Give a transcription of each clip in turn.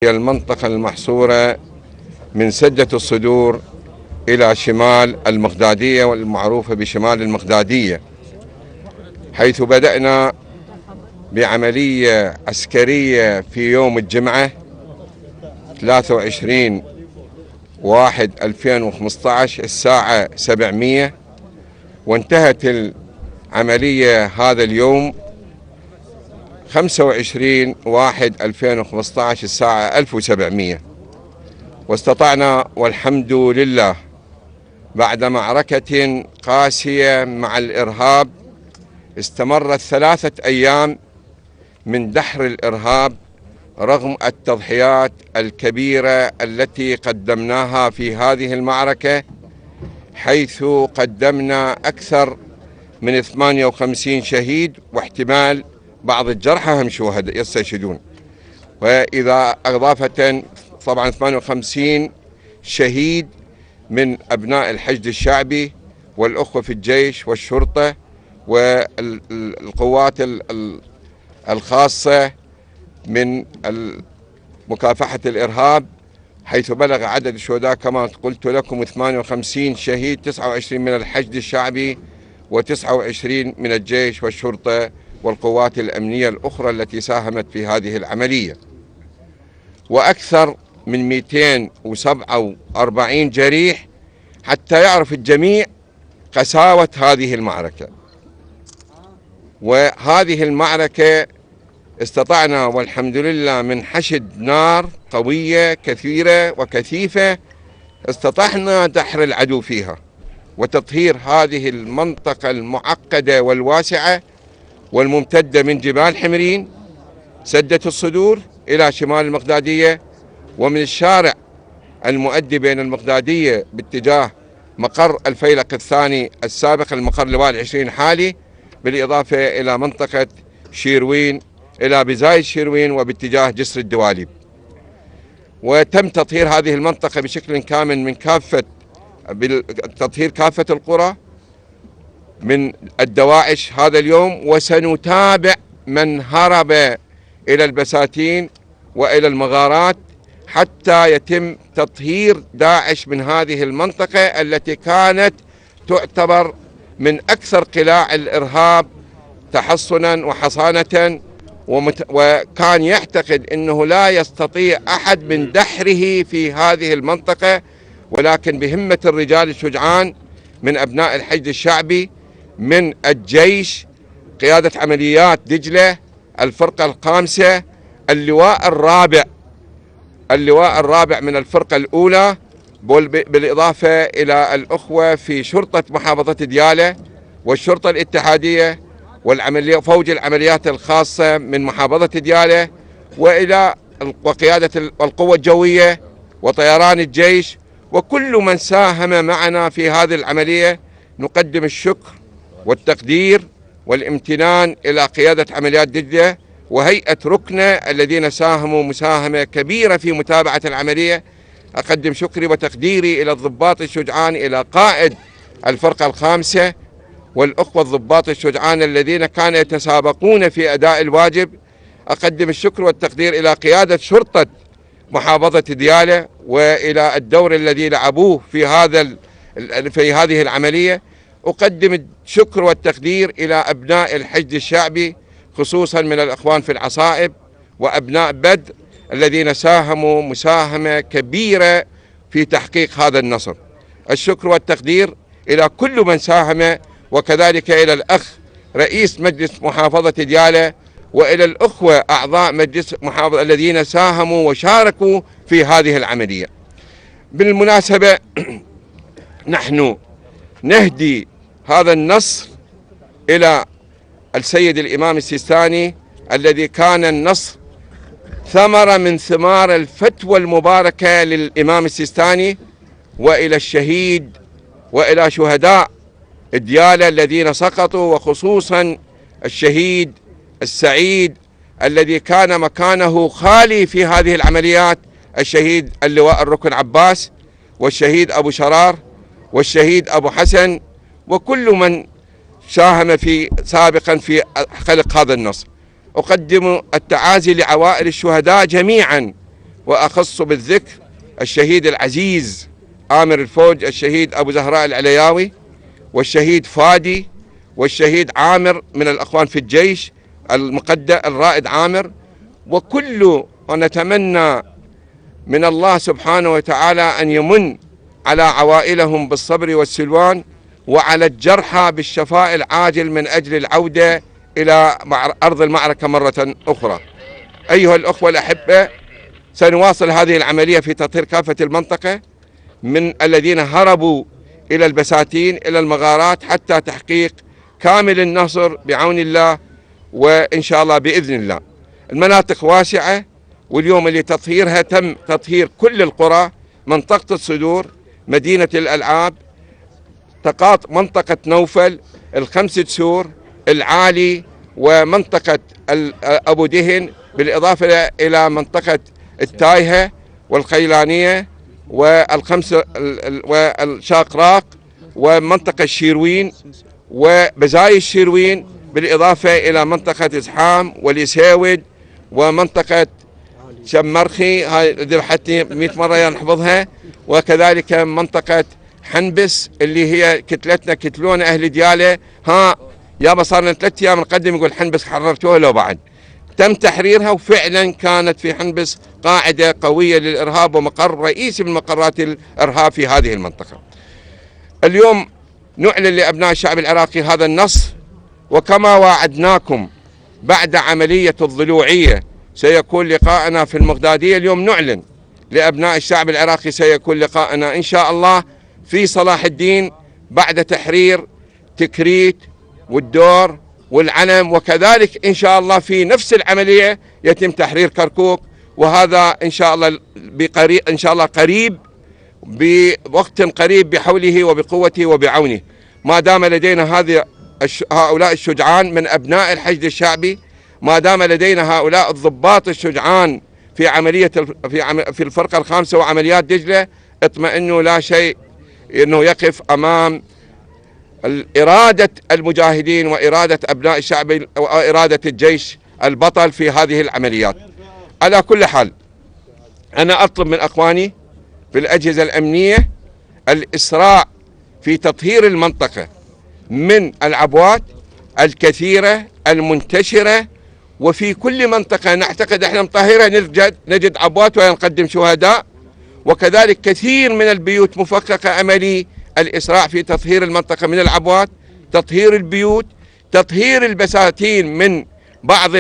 هي المنطقة المحصورة من سدة الصدور إلى شمال المغدادية والمعروفة بشمال المغدادية، حيث بدأنا بعملية عسكرية في يوم الجمعة 23/1/2015 الساعة 700، وانتهت العملية هذا اليوم 25/1/2015 الساعة 1700. واستطعنا والحمد لله بعد معركة قاسية مع الإرهاب استمرت 3 أيام من دحر الإرهاب رغم التضحيات الكبيرة التي قدمناها في هذه المعركة، حيث قدمنا أكثر من 58 شهيد، واحتمال بعض الجرحى هم شهداء يستشهدون، وإذا إضافة طبعا 58 شهيد من أبناء الحشد الشعبي والأخوة في الجيش والشرطة والقوات الخاصة من مكافحة الإرهاب، حيث بلغ عدد الشهداء كما قلت لكم 58 شهيد، 29 من الحشد الشعبي و29 من الجيش والشرطة والقوات الأمنية الأخرى التي ساهمت في هذه العملية، وأكثر من 247 جريح، حتى يعرف الجميع قساوة هذه المعركة. وهذه المعركة استطعنا والحمد لله من حشد نار قوية كثيرة وكثيفة استطعنا دحر العدو فيها وتطهير هذه المنطقة المعقدة والواسعة والممتدة من جبال حمرين سدة الصدور إلى شمال المغدادية، ومن الشارع المؤدي بين المغدادية باتجاه مقر الفيلق الثاني السابق المقر لواء العشرين حالي، بالإضافة إلى منطقة شيروين إلى بزايد شيروين وباتجاه جسر الدواليب. وتم تطهير هذه المنطقة بشكل كامل من تطهير كافة القرى من الدواعش هذا اليوم، وسنتابع من هرب إلى البساتين وإلى المغارات حتى يتم تطهير داعش من هذه المنطقة التي كانت تعتبر من أكثر قلاع الإرهاب تحصنا وحصانة، وكان يعتقد أنه لا يستطيع أحد من دحره في هذه المنطقة، ولكن بهمة الرجال الشجعان من أبناء الحشد الشعبي من الجيش، قيادة عمليات دجلة، الفرقة الخامسة، اللواء الرابع من الفرقة الأولى، بالإضافة إلى الأخوة في شرطة محافظة ديالى والشرطة الاتحادية فوج العمليات الخاصة من محافظة ديالى، وإلى وقيادة القوة الجوية وطيران الجيش وكل من ساهم معنا في هذه العملية. نقدم الشكر والتقدير والامتنان إلى قيادة عمليات دجلة وهيئة ركنة الذين ساهموا مساهمة كبيرة في متابعة العملية. أقدم شكري وتقديري إلى الضباط الشجعان، إلى قائد الفرقة الخامسة والأخوة الضباط الشجعان الذين كانوا يتسابقون في أداء الواجب. أقدم الشكر والتقدير إلى قيادة شرطة محافظة ديالى وإلى الدور الذي لعبوه في هذه العملية. أقدم الشكر والتقدير إلى أبناء الحشد الشعبي خصوصا من الأخوان في العصائب وأبناء بدر الذين ساهموا مساهمة كبيرة في تحقيق هذا النصر. الشكر والتقدير إلى كل من ساهم، وكذلك إلى الأخ رئيس مجلس محافظة ديالى وإلى الأخوة أعضاء مجلس محافظة الذين ساهموا وشاركوا في هذه العملية. بالمناسبة نحن نهدي هذا النصر إلى السيد الإمام السيستاني الذي كان النصر ثمرة من ثمار الفتوى المباركة للإمام السيستاني، وإلى الشهيد وإلى شهداء ديالى الذين سقطوا، وخصوصا الشهيد السعيد الذي كان مكانه خالي في هذه العمليات، الشهيد اللواء الركن عباس والشهيد أبو شرار والشهيد أبو حسن وكل من ساهم سابقا في خلق هذا النصر. أقدم التعازي لعوائل الشهداء جميعا وأخص بالذكر الشهيد العزيز آمر الفوج، الشهيد أبو زهراء العلياوي، والشهيد فادي، والشهيد عامر من الأخوان في الجيش المقدم الرائد عامر. ونتمنى من الله سبحانه وتعالى أن يمن على عوائلهم بالصبر والسلوان، وعلى الجرحى بالشفاء العاجل من أجل العودة إلى أرض المعركة مرة أخرى. أيها الأخوة الأحبة، سنواصل هذه العملية في تطهير كافة المنطقة من الذين هربوا إلى البساتين إلى المغارات حتى تحقيق كامل النصر بعون الله وإن شاء الله بإذن الله. المناطق واسعة، واليوم اللي تطهيرها تم تطهير كل القرى، منطقة الصدور، مدينة الألعاب، منطقة نوفل، الخمسة سور، العالي، ومنطقة أبو دهن، بالإضافة إلى منطقة التايهة والخيلانية والشاقراق ومنطقة الشيروين وبزاي الشيروين، بالإضافة إلى منطقة إزحام واليساود ومنطقة شمرخي، هاي ذبحتني 100 مرة نحفظها، وكذلك منطقة حنبس اللي هي كتلتنا كتلونا أهل ديالة. يابا صار لنا 3 أيام نقدم يقول حنبس حررتوها لو بعد. تم تحريرها، وفعلا كانت في حنبس قاعدة قوية للإرهاب ومقر رئيسي من مقرات الإرهاب في هذه المنطقة. اليوم نعلن لأبناء الشعب العراقي هذا النص، وكما وعدناكم بعد عملية الضلوعية سيكون لقاءنا في المغدادية. اليوم نعلن لأبناء الشعب العراقي سيكون لقاءنا إن شاء الله في صلاح الدين بعد تحرير تكريت والدور والعلم، وكذلك إن شاء الله في نفس العملية يتم تحرير كركوك، وهذا إن شاء الله قريب بوقت قريب بحوله وبقوته وبعونه. ما دام لدينا هؤلاء الشجعان من أبناء الحشد الشعبي، ما دام لدينا هؤلاء الضباط الشجعان في عملية في الفرقة الخامسة وعمليات دجلة، اطمئنوا، لا شيء إنه يقف أمام إرادة المجاهدين وإرادة أبناء الشعب وإرادة الجيش البطل في هذه العمليات. على كل حال، أنا أطلب من أخواني في الأجهزة الأمنية الإسراع في تطهير المنطقة من العبوات الكثيرة المنتشرة، وفي كل منطقة نعتقد احنا مطهرة نجد عبوات ونقدم شهداء، وكذلك كثير من البيوت مفككة. أملي الإسراع في تطهير المنطقة من العبوات، تطهير البيوت، تطهير البساتين من بعض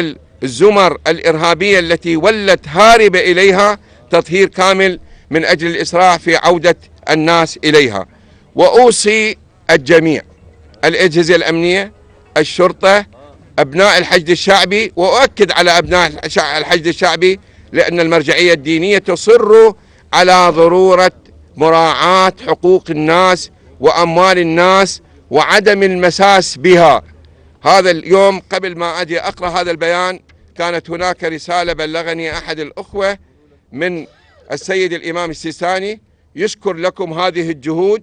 الزمر الإرهابية التي ولت هاربة إليها، تطهير كامل من أجل الإسراع في عودة الناس إليها. وأوصي الجميع، الأجهزة الأمنية، الشرطة، أبناء الحشد الشعبي، وأؤكد على أبناء الحشد الشعبي لأن المرجعية الدينية تصر على ضرورة مراعاة حقوق الناس وأموال الناس وعدم المساس بها. هذا اليوم قبل ما أجي أقرأ هذا البيان كانت هناك رسالة بلغني أحد الأخوة من السيد الإمام السيستاني يشكر لكم هذه الجهود،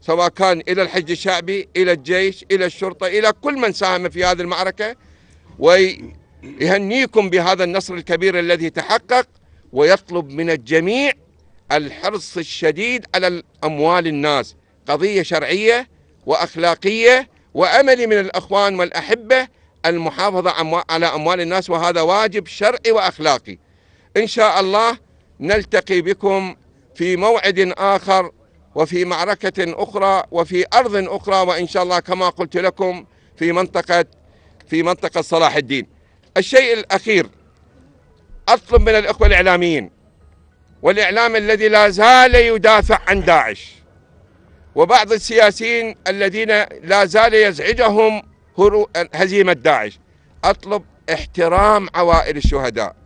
سواء كان إلى الحشد الشعبي، إلى الجيش، إلى الشرطة، إلى كل من ساهم في هذه المعركة، ويهنيكم بهذا النصر الكبير الذي تحقق، ويطلب من الجميع الحرص الشديد على أموال الناس، قضية شرعية وأخلاقية، وأملي من الأخوان والأحبة المحافظة على أموال الناس، وهذا واجب شرعي وأخلاقي. إن شاء الله نلتقي بكم في موعد آخر وفي معركة أخرى وفي أرض أخرى، وإن شاء الله كما قلت لكم في منطقة صلاح الدين. الشيء الأخير، أطلب من الأخوة الإعلاميين والإعلام الذي لا زال يدافع عن داعش، وبعض السياسيين الذين لا زال يزعجهم هزيمة داعش، أطلب احترام عوائل الشهداء.